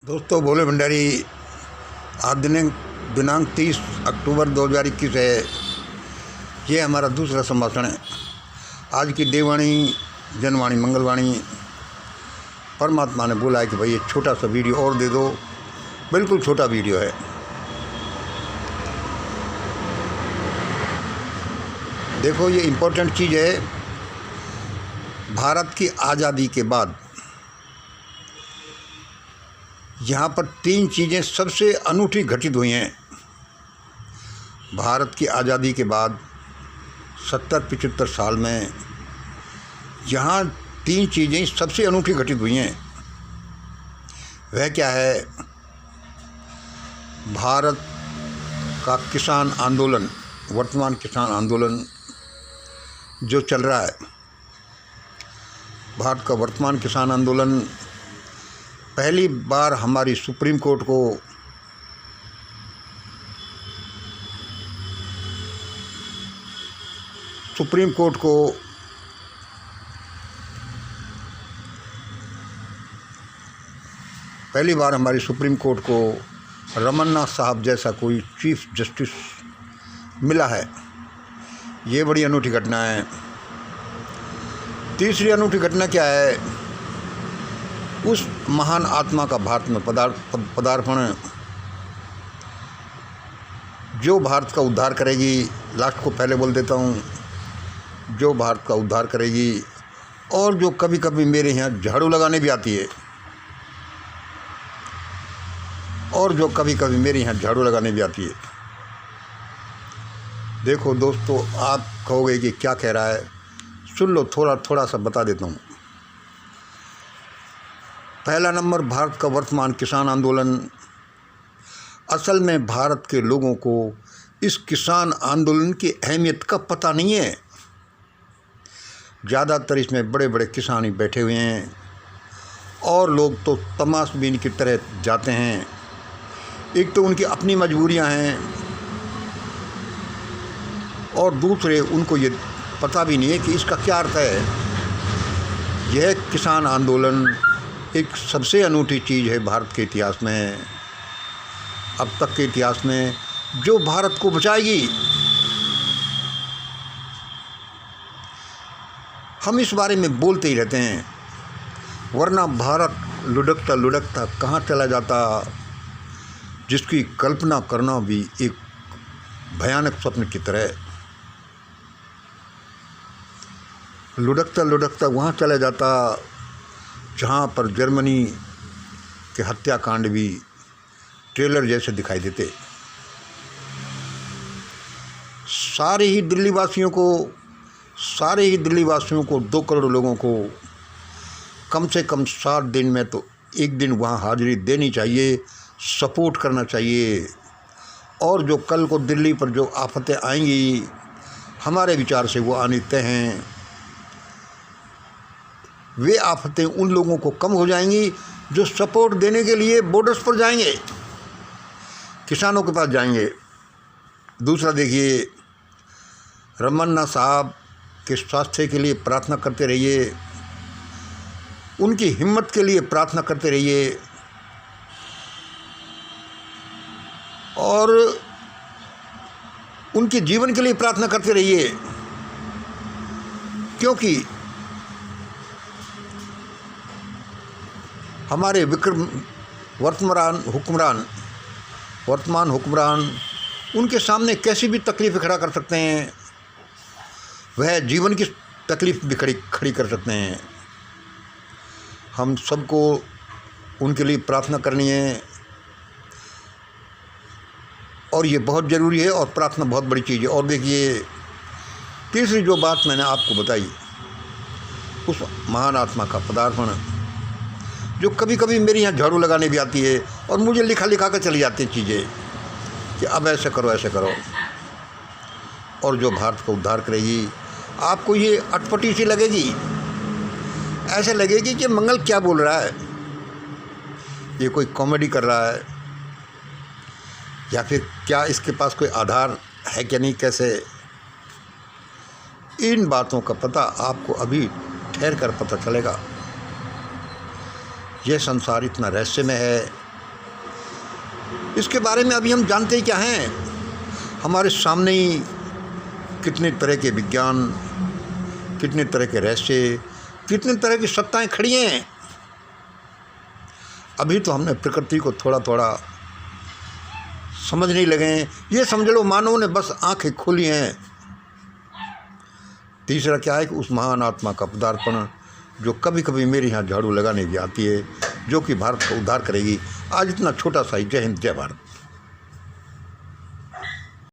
दोस्तों, भोले भंडारी। आज दिनांक 30 अक्टूबर 2021 है। ये हमारा दूसरा संभाषण है। आज की देववाणी, जनवाणी, मंगलवाणी। परमात्मा ने बोला है कि भाई ये छोटा सा वीडियो और दे दो। बिल्कुल छोटा वीडियो है। देखो, ये इम्पोर्टेंट चीज़ है। भारत की आज़ादी के बाद यहाँ पर 3 चीज़ें सबसे अनूठी घटित हुई हैं। भारत की आज़ादी के बाद 70-75 साल में यहाँ 3 चीज़ें सबसे अनूठी घटित हुई हैं। वह क्या है? भारत का किसान आंदोलन, वर्तमान किसान आंदोलन जो चल रहा है, भारत का वर्तमान किसान आंदोलन पहली बार हमारी सुप्रीम कोर्ट को रमन्ना साहब जैसा कोई चीफ जस्टिस मिला है। ये बड़ी अनूठी घटना है। तीसरी अनूठी घटना क्या है? उस महान आत्मा का भारत में पदार्पण, जो भारत का उद्धार करेगी। लास्ट को पहले बोल देता हूँ, जो भारत का उद्धार करेगी और जो कभी कभी मेरे यहाँ झाड़ू लगाने भी आती है, देखो दोस्तों, आप कहोगे कि क्या कह रहा है। सुन लो, थोड़ा सा बता देता हूँ। पहला नंबर, भारत का वर्तमान किसान आंदोलन। असल में भारत के लोगों को इस किसान आंदोलन की अहमियत का पता नहीं है। ज़्यादातर इसमें बड़े बड़े किसान ही बैठे हुए हैं और लोग तो तमाशबीन की तरह जाते हैं। एक तो उनकी अपनी मजबूरियां हैं और दूसरे उनको ये पता भी नहीं है कि इसका क्या अर्थ है। यह किसान आंदोलन एक सबसे अनूठी चीज़ है भारत के इतिहास में, अब तक के इतिहास में, जो भारत को बचाएगी। हम इस बारे में बोलते ही रहते हैं, वरना भारत लुढ़कता लुढ़कता कहाँ चला जाता, जिसकी कल्पना करना भी एक भयानक स्वप्न की तरह। लुढ़कता लुढ़कता वहाँ चला जाता जहाँ पर जर्मनी के हत्याकांड भी ट्रेलर जैसे दिखाई देते। सारे ही दिल्ली वासियों को 2 करोड़ लोगों को कम से कम 7 दिन में तो एक दिन वहाँ हाजिरी देनी चाहिए, सपोर्ट करना चाहिए। और जो कल को दिल्ली पर जो आफतें आएंगी, हमारे विचार से वो आनी तय हैं। वे आफतें उन लोगों को कम हो जाएंगी जो सपोर्ट देने के लिए बॉर्डर्स पर जाएंगे, किसानों के पास जाएंगे। दूसरा देखिए, रमन्ना साहब के स्वास्थ्य के लिए प्रार्थना करते रहिए, उनकी हिम्मत के लिए प्रार्थना करते रहिए और उनके जीवन के लिए प्रार्थना करते रहिए। क्योंकि हमारे वर्तमान हुक्मरान उनके सामने कैसी भी तकलीफ़ें खड़ा कर सकते हैं, वह जीवन की तकलीफ़ भी खड़ी कर सकते हैं। हम सबको उनके लिए प्रार्थना करनी है और ये बहुत ज़रूरी है, और प्रार्थना बहुत बड़ी चीज़ है। और देखिए, तीसरी जो बात मैंने आपको बताई, उस महान आत्मा का पदार्पण, जो कभी कभी मेरे यहाँ झाड़ू लगाने भी आती है और मुझे लिखा कर चली जाती है चीज़ें कि अब ऐसे करो, ऐसे करो, और जो भारत को उद्धार करेगी। आपको ये अटपटी सी लगेगी, ऐसे लगेगी कि मंगल क्या बोल रहा है, ये कोई कॉमेडी कर रहा है, या फिर क्या इसके पास कोई आधार है क्या नहीं, कैसे। इन बातों का पता आपको अभी ठहर कर पता चलेगा। यह संसार इतना रहस्यमय है इसके बारे में अभी हम जानते ही क्या हैं। हमारे सामने ही कितने तरह के विज्ञान, कितने तरह के रहस्य, कितने तरह की सत्ताएं खड़ी हैं। अभी तो हमने प्रकृति को थोड़ा थोड़ा समझने लगे हैं। ये समझ लो मानव ने बस आंखें खोली हैं। तीसरा क्या है कि उस महान आत्मा का पदार्पण जो कभी कभी मेरे यहाँ झाड़ू लगाने भी आती है, जो कि भारत का उद्धार करेगी। आज इतना छोटा सा ही। जय हिंद, जय भारत।